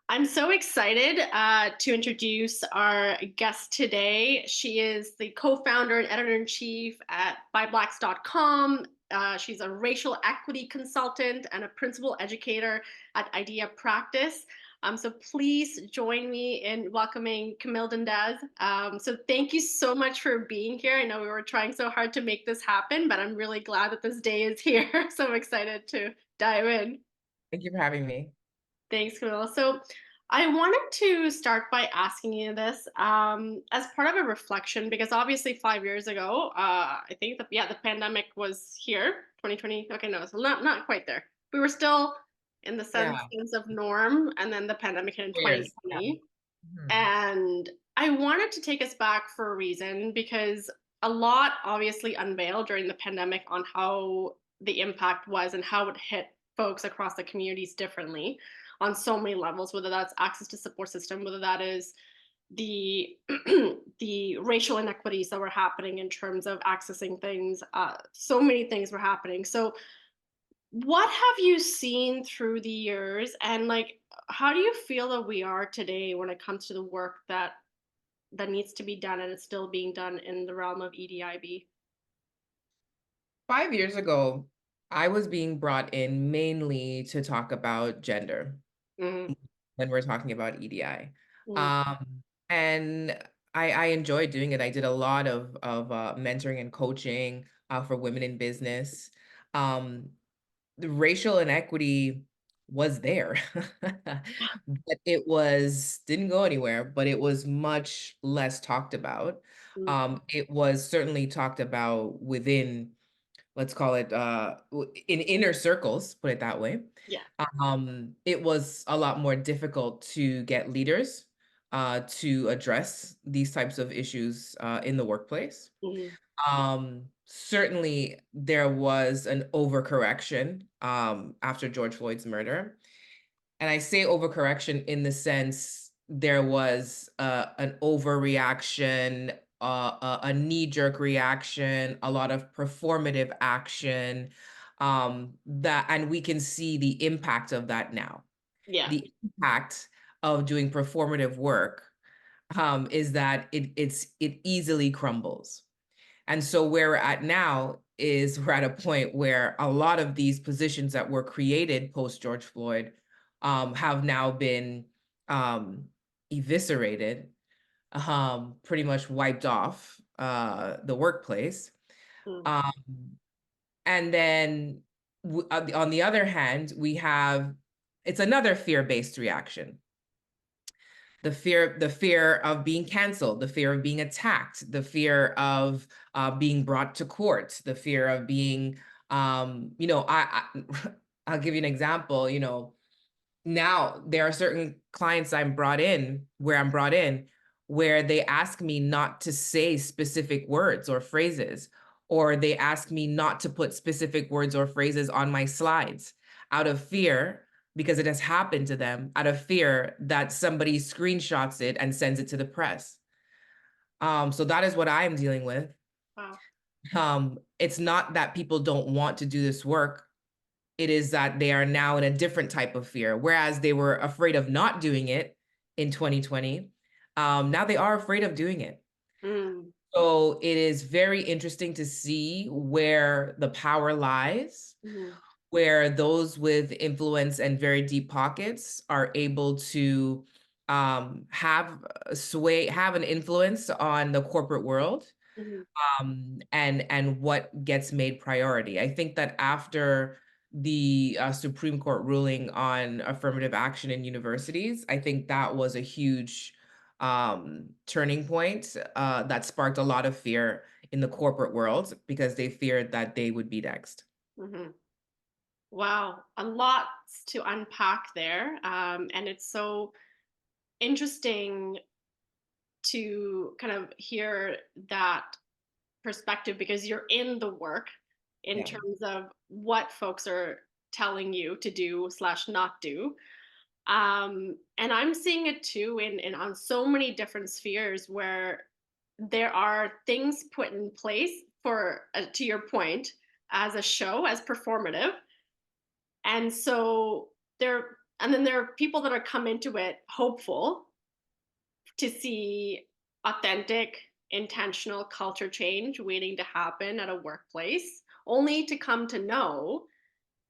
I'm so excited to introduce our guest today. She is the co-founder and editor-in-chief at ByBlacks.com. She's a racial equity consultant and a principal educator at Idea Practice. So please join me in welcoming Camille Dendez. So thank you so much for being here. I know we were trying so hard to make this happen, but I'm really glad that this day is here. So I'm excited to dive in. Thank you for having me. Thanks, Camilla. So I wanted to start by asking you this as part of a reflection, because obviously 5 years ago, I think that yeah, the pandemic was here, 2020. Okay, no, so not quite there. We were still in the Yeah, sense of norm, and then the pandemic hit in cheers. Yeah. 2020. Mhm. And I wanted to take us back for a reason because a lot obviously unveiled during the pandemic on how the impact was and how it hit folks across the communities differently on so many levels, whether that's access to support system, whether that is the the racial inequities that were happening in terms of accessing things. So many things were happening. So what have you seen through the years, and like how do you feel that we are today when it comes to the work that needs to be done and it's still being done in the realm of EDIB? 5 years ago, I was being brought in mainly to talk about gender Mm-hmm. when we're talking about EDI. Mm-hmm. And I enjoyed doing it. I did a lot of mentoring and coaching for women in business. Um, the racial inequity was there, but it was didn't go anywhere, but it was much less talked about. It was certainly talked about within, let's call it, in inner circles, put it that way. Yeah. It was a lot more difficult to get leaders to address these types of issues in the workplace. Mm-hmm. Certainly there was an overcorrection after George Floyd's murder. And I say overcorrection in the sense there was an overreaction, a knee-jerk reaction, a lot of performative action, and we can see the impact of that now. Yeah. The impact of doing performative work is that it easily crumbles. And so where we're at now is we're at a point where a lot of these positions that were created post George Floyd have now been um, eviscerated, pretty much wiped off the workplace. Mm. Um, and then on the other hand, we have it's another fear-based reaction, the fear of being canceled, the fear of being attacked, the fear of being brought to court, the fear of being I'll give you an example. Now there are certain clients I'm brought in where they ask me not to say specific words or phrases, or they ask me not to put specific words or phrases on my slides out of fear, because it has happened to them, out of fear that somebody screenshots it and sends it to the press. So that is what I am dealing with. Wow. It's not that people don't want to do this work. It is that they are now in a different type of fear. Whereas they were afraid of not doing it in 2020, now they are afraid of doing it. Mm. So it is very interesting to see where the power lies, Mm-hmm. where those with influence and very deep pockets are able to have have an influence on the corporate world, Mm-hmm. and what gets made priority. I think that after the Supreme Court ruling on affirmative action in universities, I think that was a huge turning point that sparked a lot of fear in the corporate world because they feared that they would be next. Mm-hmm. Wow, a lot to unpack there, and it's so interesting to kind of hear that perspective because you're in the work in Yeah. terms of what folks are telling you to do slash not do. And I'm seeing it too in on so many different spheres where there are things put in place for, to your point, as a show, as performative. And so they're And then there are people that are come into it hopeful to see authentic, intentional culture change waiting to happen at a workplace, only to come to know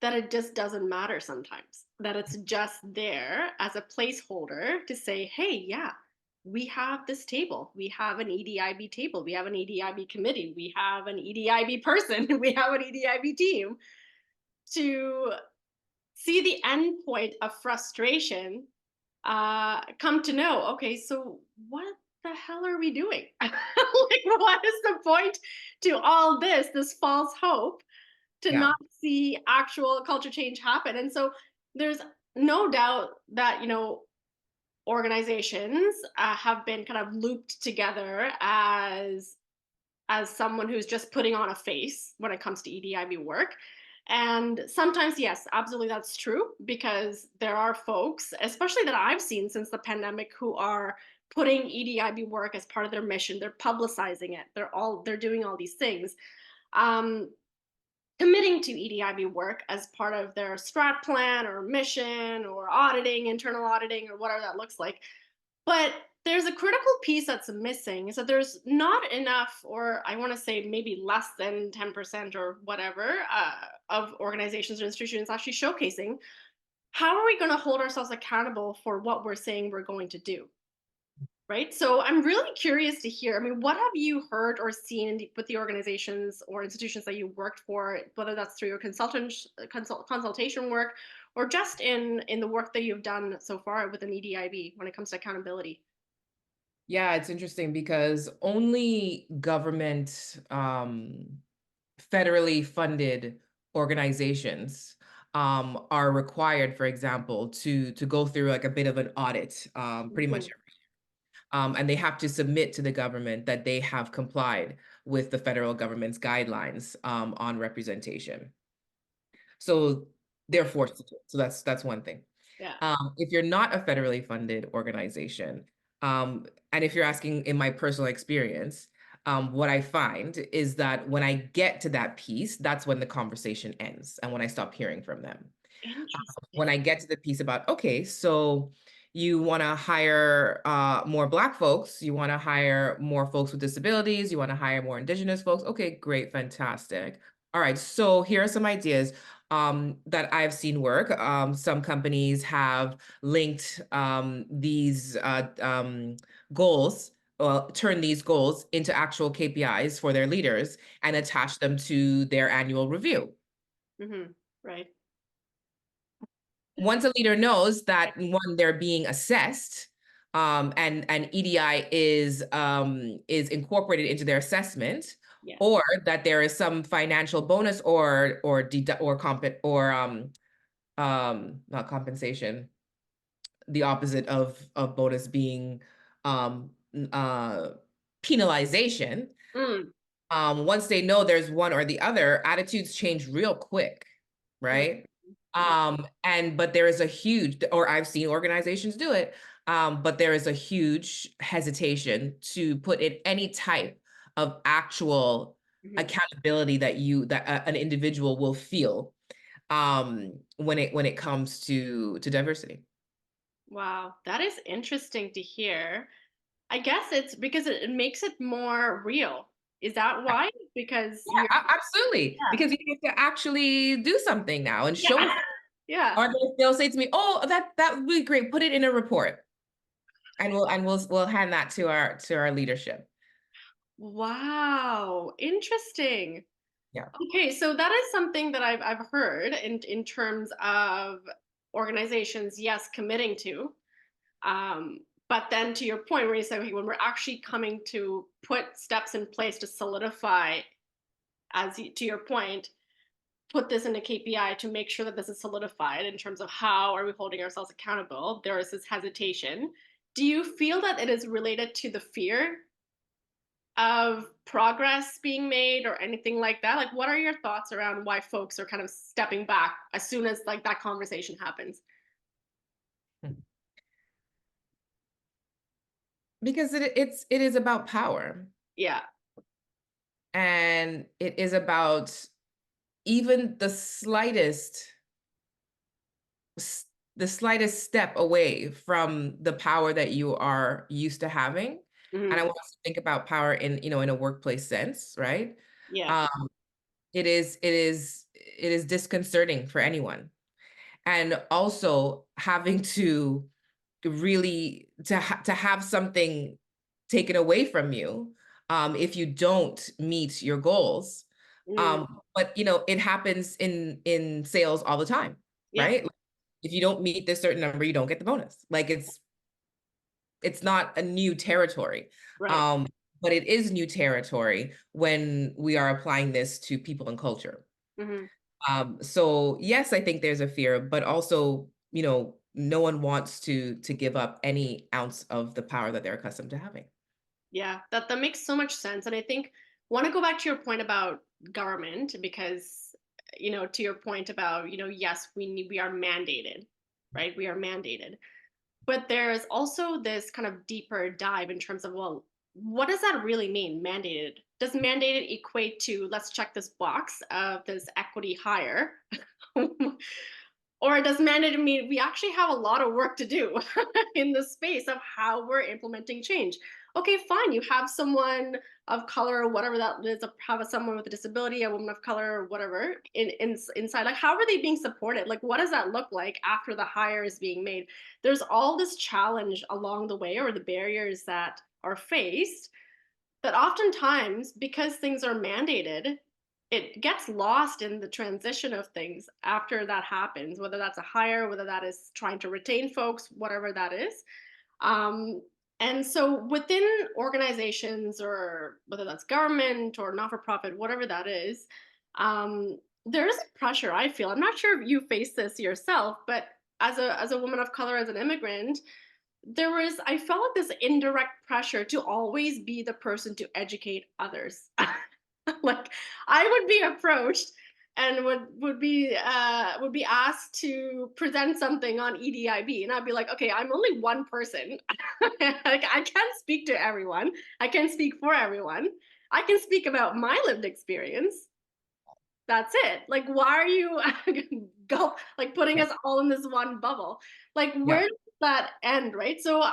that it just doesn't matter sometimes, that it's just there as a placeholder to say, hey, yeah, we have this table. We have an EDIB table. We have an EDIB committee. We have an EDIB person. We have an EDIB team to see the end point of frustration, come to know, okay, so what the hell are we doing? Like, what is the point to all this false hope to Yeah. not see actual culture change happen? And so there's no doubt that, organizations have been kind of looped together as someone who's just putting on a face when it comes to EDIB work. And sometimes, yes, absolutely, that's true, because there are folks, especially that I've seen since the pandemic, who are putting EDIB work as part of their mission. They're publicizing it. They're doing all these things, um, committing to EDIB work as part of their strat plan or mission or auditing, internal auditing, or whatever that looks like. But there's a critical piece that's missing, is that there's not enough, or I want to say maybe less than 10% or whatever, of organizations or institutions actually showcasing how are we going to hold ourselves accountable for what we're saying we're going to do. Right. So I'm really curious to hear. I mean, what have you heard or seen with the organizations or institutions that you worked for, whether that's through your consultation work or just in the work that you've done so far with an EDIB when it comes to accountability? Yeah, it's interesting because only government, federally funded organizations are required, for example, to go through like a bit of an audit, pretty much, Mhm. and they have to submit to the government that they have complied with the federal government's guidelines on representation. So they're forced to do it. So that's one thing. Yeah. If you're not a federally funded organization, and if you're asking in my personal experience, what I find is that when I get to that piece, that's when the conversation ends and when I stop hearing from them. When I Interesting. get to the piece about, okay, so you want to hire more Black folks, you want to hire more folks with disabilities, you want to hire more Indigenous folks. Okay, great, fantastic. All right, so here are some ideas that I've seen work. Some companies have linked these goals, well, turn these goals into actual KPIs for their leaders and attach them to their annual review. Mhm. Right. Once a leader knows that one, they're being assessed, and EDI is incorporated into their assessment, Yeah. or that there is some financial bonus or not compensation, the opposite of bonus being uh penalization. Mm. Once they know there's one or the other, attitudes change real quick, Mm. right? Yeah. But there is a huge, or I've seen organizations do it, but there is a huge hesitation to put in any type of actual Mhm. accountability that an individual will feel when it comes to diversity. Wow, that is interesting to hear. I guess it's because it makes it more real. Is that why? Because Yeah, you're absolutely. yeah. Because you have to actually do something now and Yeah. show, Yeah. or they'll say to me, "Oh, that would be great. Put it in a report." And we'll hand that to our leadership. Wow, interesting. Yeah. Okay, so that is something that I've heard in terms of organizations, yes, committing to. But then to your point where you say, okay, when we're actually coming to put steps in place to solidify, to your point, put this into KPI to make sure that this is solidified in terms of how are we holding ourselves accountable, there is this hesitation. Do you feel that it is related to the fear of progress being made or anything like that? Like, what are your thoughts around why folks are kind of stepping back as soon as like that conversation happens? Because it is about power, Yeah. and it is about even the slightest the slightest step away from the power that you are used to having. And I Mhm. want us to think about power in, in a workplace sense, right? Yeah. Um, it is disconcerting for anyone. And also having to really to have something taken away from you if you don't meet your goals. Mm. But it happens in sales all the time, Yeah. right? Like, if you don't meet this certain number, you don't get the bonus. Like it's not a new territory. Right. Um, but it is new territory when we are applying this to people and culture. Mhm. So yes, I think there's a fear, but also, no one wants to give up any ounce of the power that they're accustomed to having. Yeah, that makes so much sense. And I think want to go back to your point about government because to your point about, yes, we are mandated, right? We are mandated. But there's also this kind of deeper dive in terms of, well, what does that really mean, mandated? Does mandated equate to let's check this box of this equity hire? Or does mandated mean we actually have a lot of work to do in the space of how we're implementing change? Okay, fine. You have someone of color or whatever that is, have someone with a disability, a woman of color or whatever inside. Like, how are they being supported? Like, what does that look like after the hire is being made? There's all this challenge along the way or the barriers that are faced that oftentimes, because things are mandated, it gets lost in the transition of things after that happens, whether that's a hire, whether that is trying to retain folks, whatever that is. Um, and so within organizations, or whether that's government or not for profit, whatever that is, there is pressure, I feel. I'm not sure if you face this yourself, but as a woman of color, as an immigrant, I felt like this indirect pressure to always be the person to educate others. Like, I would be approached and would be asked to present something on EDIB, and I'd be like, okay, I'm only one person. Like, I can't speak to everyone. I can't speak for everyone. I can speak about my lived experience. That's it. Like, why are you go like putting Yeah. us all in this one bubble? Like, Yeah. where does that end, right? So,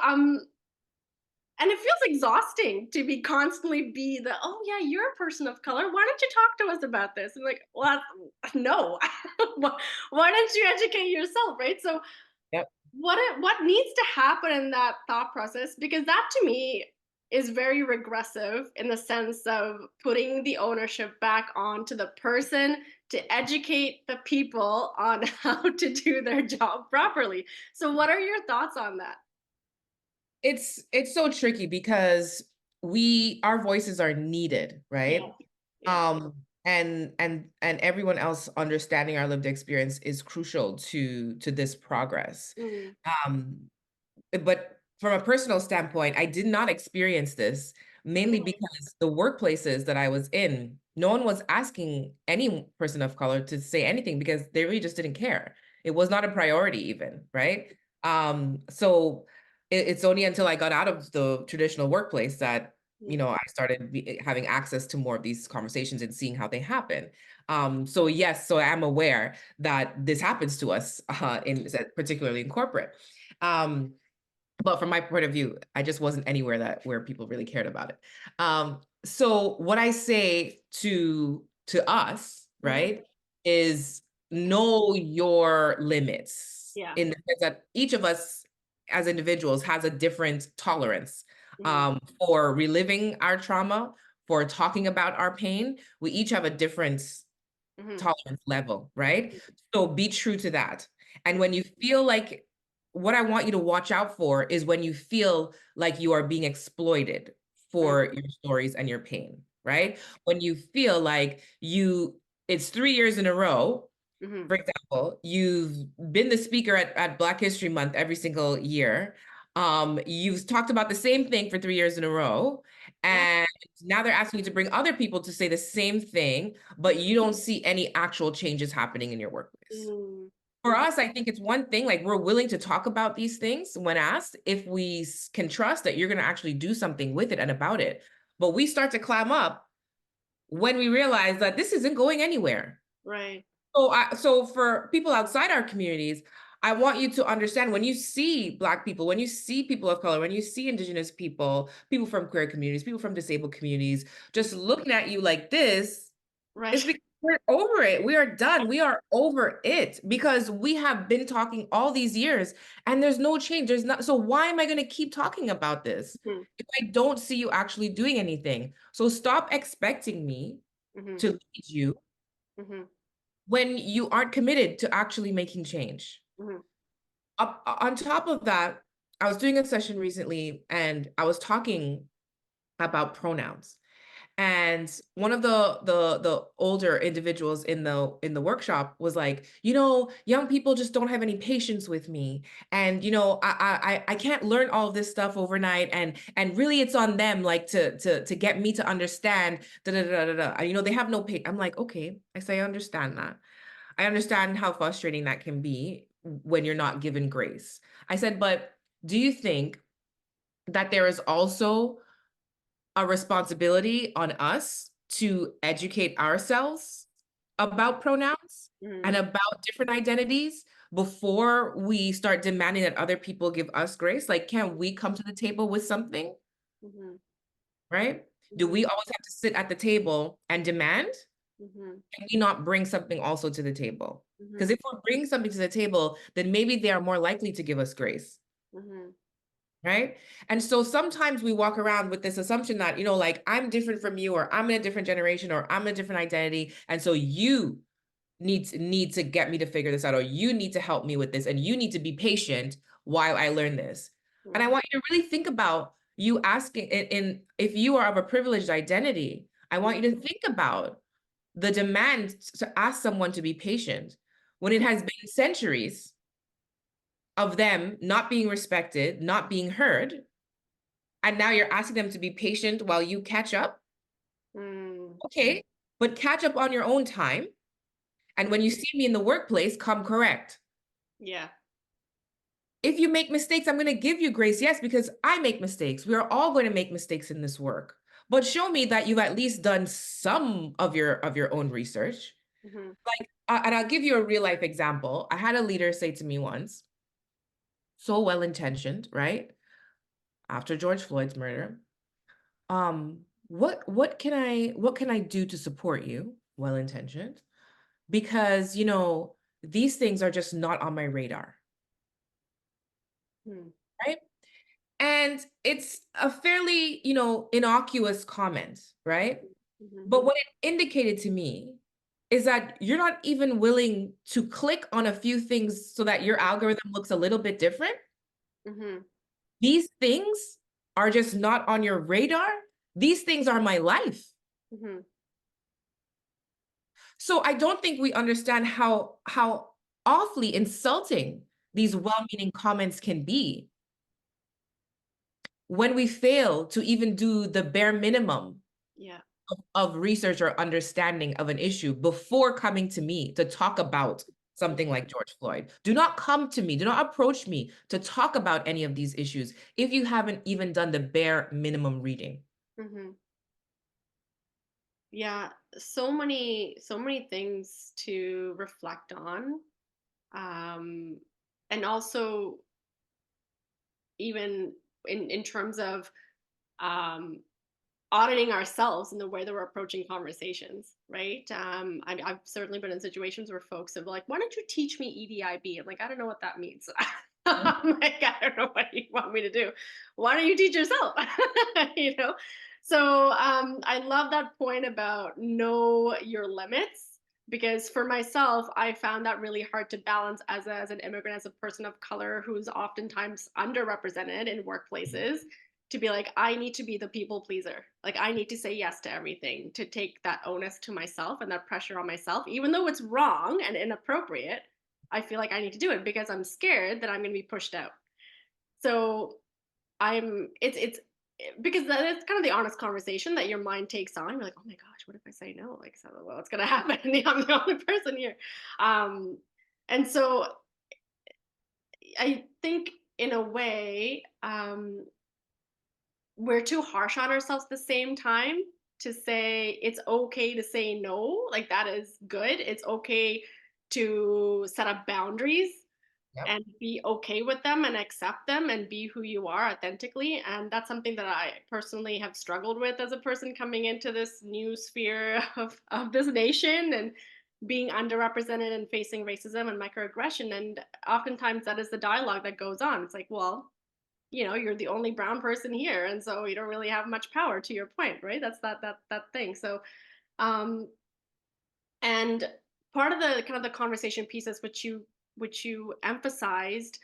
and it feels exhausting to be constantly be the, oh yeah, you're a person of color. Why don't you talk to us about this? And like, well, no. Why don't you educate yourself, right? So, Yep. what needs to happen in that thought process? Because that to me is very regressive in the sense of putting the ownership back onto the person to educate the people on how to do their job properly. So, what are your thoughts on that? It's so tricky because our voices are needed, Yeah. right? Yeah. And everyone else understanding our lived experience is crucial to this progress. Mm. Um, but from a personal standpoint, I did not experience this mainly because the workplaces that I was in, no one was asking any person of color to say anything because they really just didn't care. It was not a priority even, right? So it's only until I got out of the traditional workplace that Mm. I started having access to more of these conversations and seeing how they happen. So yes, so I'm aware that this happens to us particularly in corporate. Um, but from my point of view, I just wasn't anywhere where people really cared about it. So what I say to us, Mhm. right, is know your limits Yeah. in the sense that each of us as individuals has a different tolerance Mhm. for reliving our trauma, for talking about our pain. We each have a different Mhm. tolerance level, right? So be true to that. And when you feel like, what I want you to watch out for is when you feel like you are being exploited Mm. for your stories and your pain, right? When you feel like it's 3 years in a row, Mhm. for example, you've been the speaker at Black History Month every single year. You've talked about the same thing for 3 years in a row. Yeah. And now they're asking you to bring other people to say the same thing, but you don't see any actual changes happening in your workplace. Mm. For us, I think it's one thing, like we're willing to talk about these things when asked, if we can trust that you're going to actually do something with it and about it. But we start to clam up when we realize that this isn't going anywhere. Right. So for people outside our communities, I want you to understand when you see Black people, when you see people of color, when you see Indigenous people, people from queer communities, people from disabled communities, just looking at you like this, it's Right. because we're over it. We are done. We are over it because we have been talking all these years and there's no change. There's not. So why am I going to keep talking about this Mhm, if I don't see you actually doing anything? So stop expecting me mhm, to lead you mhm, when you aren't committed to actually making change. mhm, On top of that, I was doing a session recently and I was talking about pronouns. And one of the older individuals in the workshop was like, young people just don't have any patience with me, and I can't learn all of this stuff overnight, and really it's on them, like to get me to understand da da da da da. They have no patience. I'm like, okay, I say I understand that. I understand how frustrating that can be when you're not given grace. I said, but do you think that there is also a responsibility on us to educate ourselves about pronouns and mhm, about different identities before we start demanding that other people give us grace? Like, can we come to the table with something, mhm, right? Do mhm, we always have to sit at the table and demand? mhm, Can we not bring something also to the table? Because mhm, if we're bringing something to the table, then maybe they are more likely to give us grace. mhm, Right. And so sometimes we walk around with this assumption that, like I'm different from you, or I'm in a different generation, or I'm a different identity. And so you need to get me to figure this out, or you need to help me with this, and you need to be patient while I learn this. And I mhm, want you to really think about you asking if you are of a privileged identity, I want you to think about the demand to ask someone to be patient when it has been centuries of them not being respected, not being heard, and now you're asking them to be patient while you catch up. mhm, Okay, but catch up on your own time. And when you mhm. see me in the workplace, come correct. Yeah. If you make mistakes, I'm going to give you grace. Yes, because I make mistakes. We are all going to make mistakes in this work. But show me that you've at least done some of your own research. Mhm, Like, and I'll give you a real life example. I had a leader say to me once, so well intentioned, right? After George Floyd's murder, what can I do to support you? Well intentioned, because these things are just not on my radar, mhm, right? And it's a fairly innocuous comment, right? mhm, But what it indicated to me is that you're not even willing to click on a few things so that your algorithm looks a little bit different. mhm, These things are just not on your radar. These things are my life. mhm, So I don't think we understand how awfully insulting these well-meaning comments can be when we fail to even do the bare minimum yeah. of research or understanding of an issue before coming to me to talk about something like George Floyd. Do not come to me, do not approach me to talk about any of these issues if you haven't even done the bare minimum reading. Mhm. Yeah, so many things to reflect on. Um, and also even in terms of um auditing ourselves in the way that we're approaching conversations, right? I've certainly been in situations where folks have like, "Why don't you teach me EDIB?" I'm like, "I don't know what that means." I'm like, "I don't know what you want me to do. Why don't you teach yourself?" you know. So I love that point about know your limits, because for myself, I found that really hard to balance as an immigrant, as a person of color who's oftentimes underrepresented in workplaces, to be like, I need to be the people pleaser. Like, I need to say yes to everything, to take that onus to myself and that pressure on myself, even though it's wrong and inappropriate. I feel like I need to do it because I'm scared that I'm going to be pushed out. So it's because that's kind of the honest conversation that your mind takes on. You're like, oh my gosh, what if I say no? Like, so, well, what's going to happen? I'm the only person here. Um, and so I think in a way, we're too harsh on ourselves at the same time to say it's okay to say no. Like, that is good. It's okay to set up boundaries. Yep. and be okay with them and accept them and be who you are authentically. And that's something that I personally have struggled with as a person coming into this new sphere of this nation and being underrepresented and facing racism and microaggression. And oftentimes that is the dialogue that goes on. It's like, well, you're the only brown person here, and so you don't really have much power, to your point, right? That's that thing. So um and part of the kind of the conversation pieces which you emphasized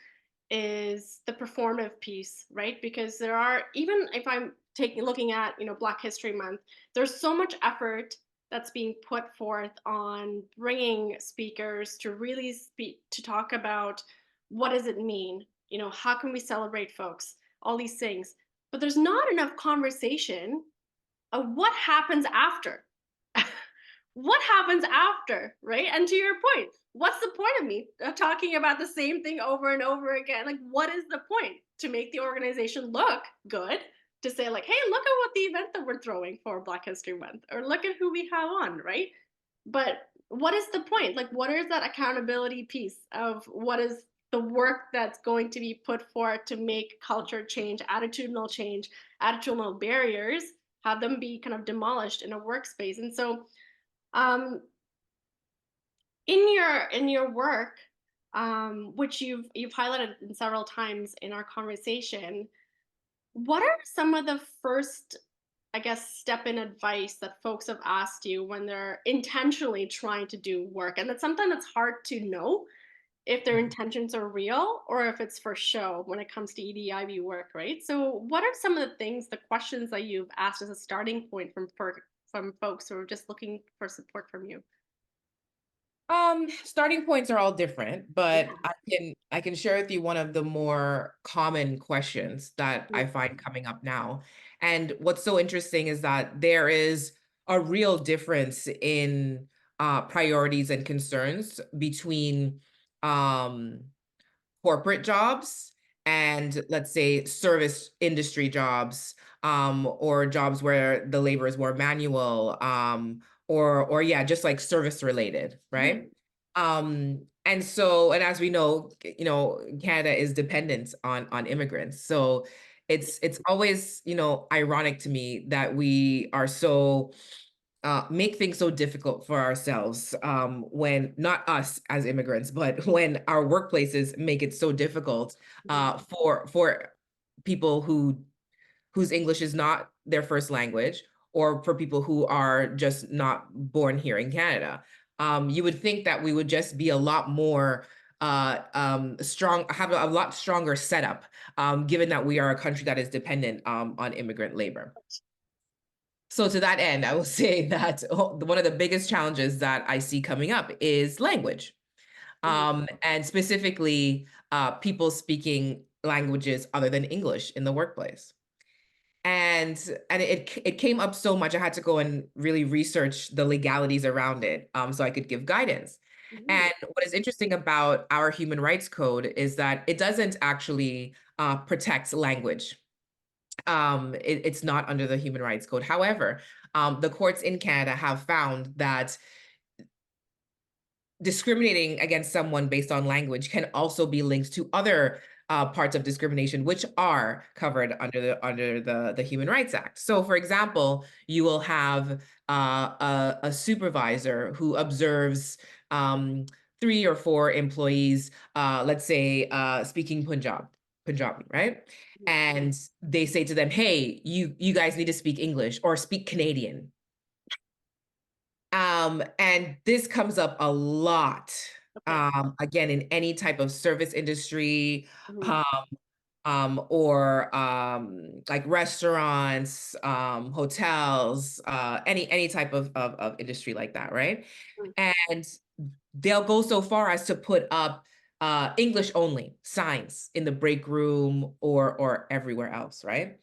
is the performative piece, right? Because there are, even if I'm taking looking at, Black History Month, there's so much effort that's being put forth on bringing speakers to really speak, to talk about what does it mean, how can we celebrate folks, all these things. But there's not enough conversation of what happens after. What happens after, right? And to your point, what's the point of me talking about the same thing over and over again? Like, what is the point? To make the organization look good, to say, like, hey, look at what the event that we're throwing for Black History Month, or look at who we have on, right? But what is the point? Like, what is that accountability piece of what is the work that's going to be put forth to make culture change, attitudinal barriers, have them be kind of demolished in a workspace? And so, um, in your work, which you've highlighted in several times in our conversation, what are some of the first, I guess, step in advice that folks have asked you when they're intentionally trying to do work? And that sometimes it's hard to know if their intentions are real or if it's for show when it comes to EDIB work, right? So, what are some of the things, the questions that you've asked as a starting point from folks who are just looking for support from you? Starting points are all different, but Yeah. I can share with you one of the more common questions that Mm, I find coming up now. And what's so interesting is that there is a real difference in priorities and concerns between um corporate jobs and, let's say, service industry jobs, or jobs where the labor is more manual, or yeah, just like service related, mhm, right? And so, and as we know, Canada is dependent on immigrants. So it's always, ironic to me that we are so make things so difficult for ourselves, when not us as immigrants, but when our workplaces make it so difficult mhm, for people whose English is not their first language, or for people who are just not born here in Canada. You would think that we would just be a lot more strong, have a lot stronger setup, given that we are a country that is dependent on immigrant labor. So to that end, I will say that one of the biggest challenges that I see coming up is language, mhm, and specifically people speaking languages other than English in the workplace. And it came up so much, I had to go and really research the legalities around it, so I could give guidance. mhm, And what is interesting about our human rights code is that it doesn't actually protect language. It's not under the Human Rights Code. However, the courts in Canada have found that discriminating against someone based on language can also be linked to other parts of discrimination, which are covered under the Human Rights Act. So, for example, you will have a supervisor who observes um, 3 or 4 employees, let's say, speaking Punjabi, right? mhm. And they say to them, "Hey, you guys need to speak English or speak Canadian." And this comes up a lot, Okay. again, in any type of service industry, Mhm, um, or like restaurants, hotels, any type of industry like that, right? mhm, And they'll go so far as to put up English only signs in the break room or everywhere else, right?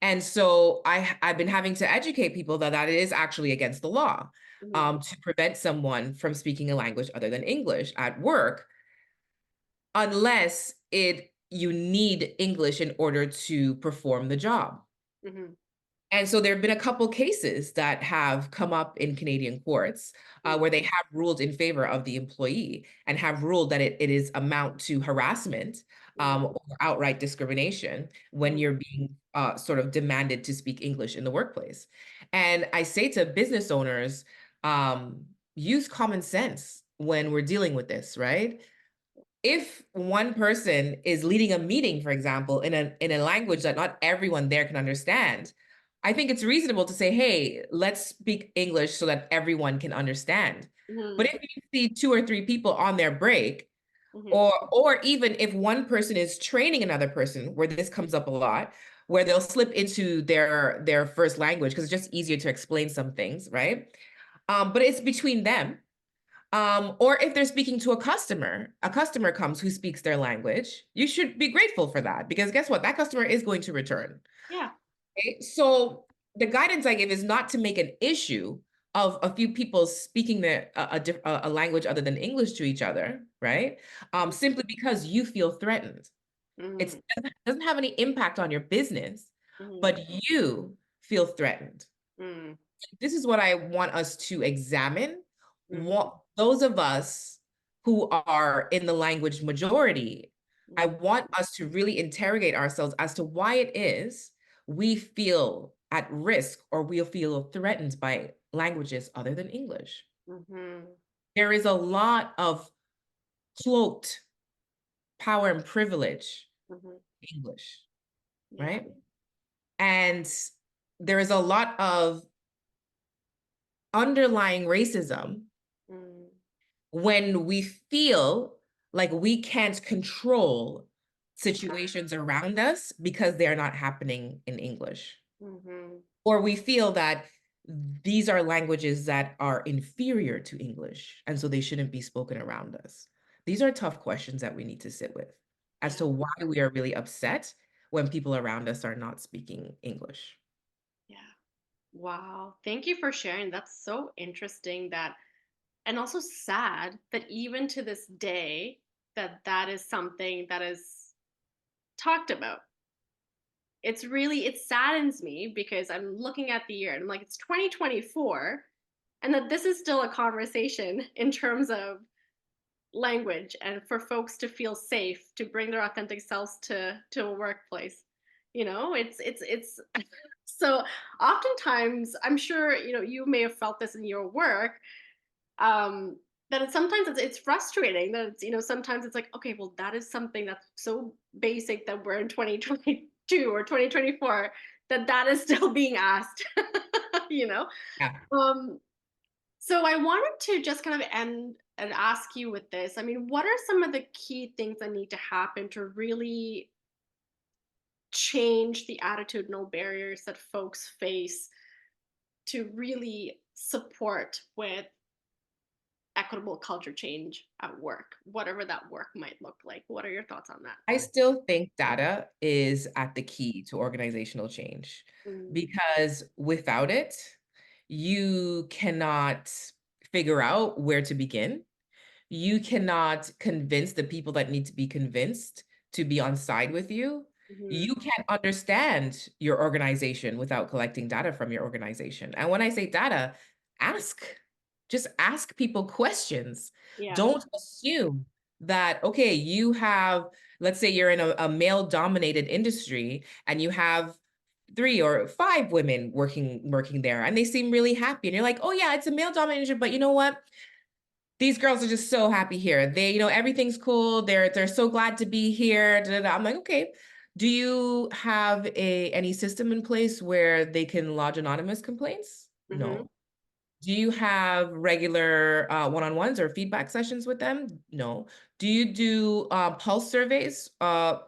And so I've been having to educate people that that is actually against the law, mhm, to prevent someone from speaking a language other than English at work, unless it you need English in order to perform the job. mhm. And so there have been a couple cases that have come up in Canadian courts Mm, where they have ruled in favor of the employee and have ruled that it is amount to harassment mm, or outright discrimination when mm, you're being sort of demanded to speak English in the workplace. And I say to business owners, um, use common sense when we're dealing with this, right? If one person is leading a meeting, for example, in a language that not everyone there can understand, I think it's reasonable to say, hey, let's speak English so that everyone can understand. But mm, if you see two or three people on their break, mm, or even if one person is training another person, where this comes up a lot, where they'll slip into their first language because it's just easier to explain some things, right? But it's between them, or if they're speaking to a customer comes who speaks their language, you should be grateful for that because guess what? That customer is going to return. yeah. Okay? So the guidance I give is not to make an issue of a few people speaking a language other than English to each other, right? Simply because you feel threatened. It Mm, doesn't have any impact on your business, mm, but you feel threatened. mm, This is what I want us to examine. mm, What those of us who are in the language majority, I mm, want us to really interrogate ourselves as to why it is we feel at risk or we feel threatened by languages other than English. mhm, There is a lot of cloaked power and privilege mhm. in English, Yeah. right? And there is a lot of underlying racism Mm, when we feel like we can't control situations around us because they're not happening in English, mhm. or we feel that these are languages that are inferior to English, and so they shouldn't be spoken around us. These are tough questions that we need to sit with as Yeah. to why we are really upset when people around us are not speaking English. Yeah. Wow. Thank you for sharing. That's so interesting that, and also sad that even to this day, that that is something that is talked about. It's really, it saddens me because I'm looking at the year and I'm like, it's 2024, and that this is still a conversation in terms of language and for folks to feel safe to bring their authentic selves to a workplace. It's so oftentimes I'm sure you may have felt this in your work, that it's frustrating that sometimes it's like, okay, well, that is something that's so basic that we're in 2022 or 2024, that is still being asked. you know Yeah. um so I wanted to just kind of end and ask you with this. I mean, what are some of the key things that need to happen to really change the attitudinal barriers that folks face to really support with equitable culture change at work, whatever that work might look like? What are your thoughts on that? I still think data is at the key to organizational change Mm, because without it, you cannot figure out where to begin. You cannot convince the people that need to be convinced to be on side with you. mhm, You can't understand your organization without collecting data from your organization. And when I say data, ask, just ask people questions. yeah. Don't assume that, okay, you have, let's say you're in a male dominated industry and you have three or five women working there and they seem really happy and you're like, oh yeah, it's a male dominated, but you know what, these girls are just so happy here. Everything's cool. They're so glad to be here. Da, da, da. I'm like, okay. Do you have any system in place where they can lodge anonymous complaints? Mhm, No. Do you have regular one-on-ones or feedback sessions with them? No. Do you do pulse surveys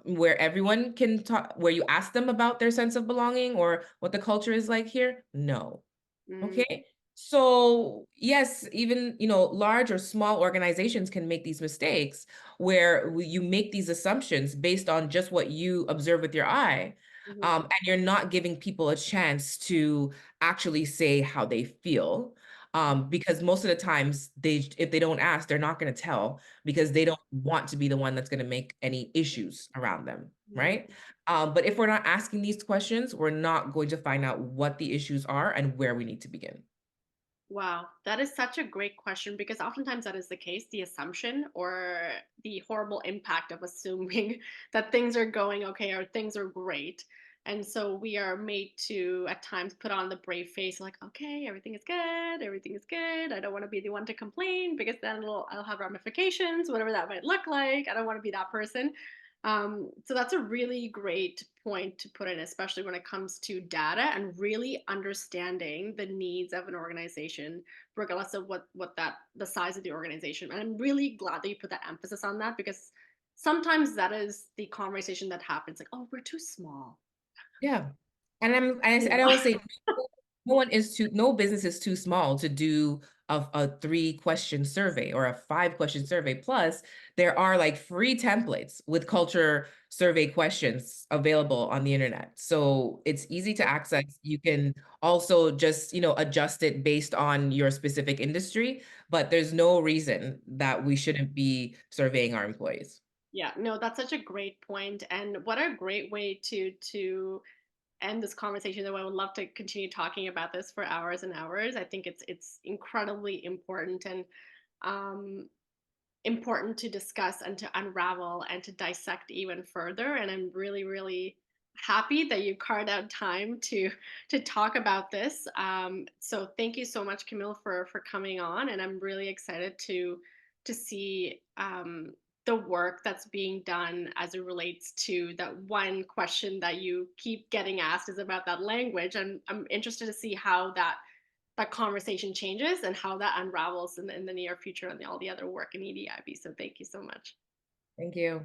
where everyone can talk, where you ask them about their sense of belonging or what the culture is like here? No. mm, Okay. So yes, even large or small organizations can make these mistakes where you make these assumptions based on just what you observe with your eye, mhm, and you're not giving people a chance to actually say how they feel. because most of the times if they don't ask, they're not going to tell because they don't want to be the one that's going to make any issues around them, Yeah. right? But if we're not asking these questions, we're not going to find out what the issues are and where we need to begin. Wow, that is such a great question because oftentimes that is the case, the assumption or the horrible impact of assuming that things are going okay or things are great. And so we are made to at times put on the brave face like, okay, everything is good, everything is good. I don't want to be the one to complain because then I'll have ramifications, whatever that might look like. I don't want to be that person. So that's a really great point to put in, especially when it comes to data and really understanding the needs of an organization, regardless of what that the size of the organization. And I'm really glad that you put that emphasis on that because sometimes that is the conversation that happens, like, oh, we're too small. Yeah. And I Yeah. will say no business is too small to do a 3-question survey or a 5-question survey. Plus, there are like free templates with culture survey questions available on the internet. So it's easy to access. You can also just, adjust it based on your specific industry, but there's no reason that we shouldn't be surveying our employees. Yeah, no, that's such a great point, and what a great way to end this conversation. Though I would love to continue talking about this for hours and hours. I think it's incredibly important and um, important to discuss and to unravel and to dissect even further. And I'm really, really happy that you carved out time to talk about this. So thank you so much, Camille, for coming on. And I'm really excited to see the work that's being done as it relates to that one question that you keep getting asked is about that language. And I'm interested to see how that conversation changes and how that unravels in the near future and all the other work in EDIB. So thank you so much. Thank you.